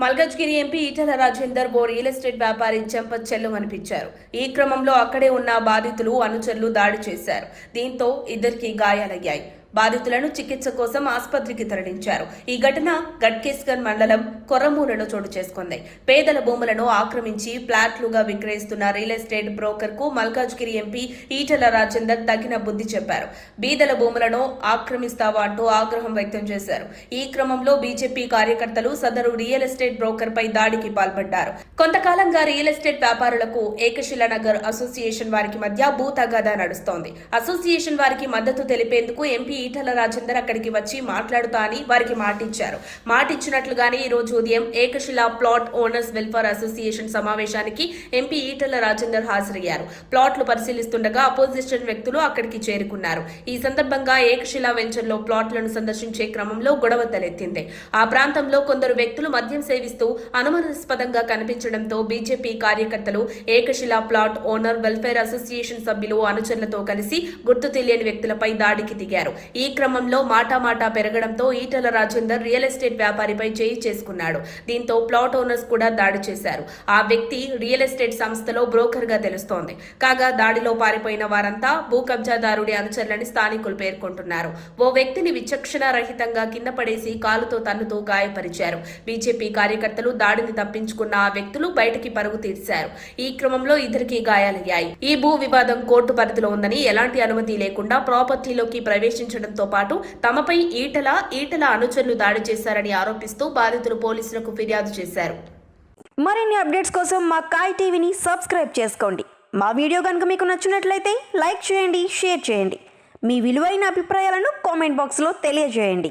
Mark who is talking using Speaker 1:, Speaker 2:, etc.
Speaker 1: Malkajgiri MP Etela Rajender ఓ real estate వ్యాపారి చెంప చెల్లుమనిపించారు. ఈ క్రమంలో అక్కడే ఉన్న బాధితులు అనుచరులు దాడి చేశారు. దీంతో ఇద్దరికి గాయాలయ్యాయి. బాధితులను చికిత్స కోసం ఆసుపత్రికి తరలించారు. ఈ ఘటన గట్కేస్గర్ మండలం కొర్రమూలలో చోటు చేసుకుంది. పేదల భూములను ఆక్రమించి ఫ్లాట్లుగా విక్రయిస్తున్న రియల్ ఎస్టేట్ బ్రోకర్ కు మల్కాజ్గిరి ఎంపీ ఈటెల రాజేందర్ తగిన బుద్ధి చెప్పారు. బీదల భూములను ఆక్రమిస్తావా అంటూ ఆగ్రహం వ్యక్తం చేశారు. ఈ క్రమంలో బీజేపీ కార్యకర్తలు సదరు రియల్ ఎస్టేట్ బ్రోకర్ పై దాడికి పాల్పడ్డారు. కొంతకాలంగా రియల్ ఎస్టేట్ వ్యాపారులకు ఏకశిలా నగర్ అసోసియేషన్ వారికి మధ్య భూ తగాదా నడుస్తోంది. అసోసియేషన్ వారికి మద్దతు తెలిపేందుకు ఎంపీ ఈటెల రాజేందర్ అక్కడికి వచ్చి మాట్లాడుతా అని వారికి మాటిచ్చారు. మాటిచ్చినట్లుగానే ఈ రోజు ఉదయం ఏకశిలా ప్లాట్ ఓనర్స్ వెల్ఫేర్ అసోసియేషన్ సమావేశానికి ఎంపీ ఈటెల రాజేందర్ హాజరయ్యారు. ప్లాట్లు పరిశీలిస్తుండగా అపోజిషన్ వ్యక్తులు అక్కడికి చేరుకున్నారు. ఈ సందర్భంగా ఏకశిలా వెంచర్ లో ప్లాట్లను సందర్శించే క్రమంలో గొడవ తలెత్తింది. ఆ ప్రాంతంలో కొందరు వ్యక్తులు మద్యం సేవిస్తూ అనుమానాస్పదంగా కనిపించడంతో బీజేపీ కార్యకర్తలు ఏకశిలా ప్లాట్ ఓనర్ వెల్ఫేర్ అసోసియేషన్ సభ్యులు అనుచరులతో కలిసి గుర్తు తెలియని వ్యక్తులపై దాడికి దిగారు. ఈ క్రమంలో మాటా పెరగడంతో ఈటెల రాజేందర్ రియల్ ఎస్టేట్ వ్యాపారిపై చేయి చేసుకున్నాడు. దీంతో ప్లాట్ ఓనర్స్ కూడా దాడి చేశారు. ఆ వ్యక్తి రియల్ ఎస్టేట్ సంస్థలో బ్రోకర్ గా తెలుస్తోంది. కాగా దాడిలో పారిపోయిన వారంతా భూ కబ్జాదారుడి అనుచరులని స్థానికులు పేర్కొంటున్నారు. ఓ వ్యక్తిని విచక్షణ రహితంగా కింద పడేసి కాలుతో తన్నుతూ గాయపరిచారు. బీజేపీ కార్యకర్తలు దాడిని తప్పించుకున్న ఆ వ్యక్తులు బయటికి పరుగు తీశారు. ఈ క్రమంలో ఇద్దరికి గాయాలయ్యాయి. ఈ భూ వివాదం కోర్టు పరిధిలో ఉందని ఎలాంటి అనుమతి లేకుండా ప్రాపర్టీలోకి ప్రవేశించడంతో పాటు తమపై ఈటెల అనుచరులు దాడి చేశారని ఆరోపిస్తూ బాధితులు పోలీసులకు ఫిర్యాదు చేశారు.
Speaker 2: మరిన్ని అప్డేట్స్ కోసం మా కాయ్ టీవీని సబ్స్క్రైబ్ చేసుకోండి. మా వీడియో కనుక మీకు నచ్చినట్లయితే లైక్ చేయండి, షేర్ చేయండి. మీ విలువైన అభిప్రాయాలను కామెంట్ బాక్స్లో తెలియజేయండి.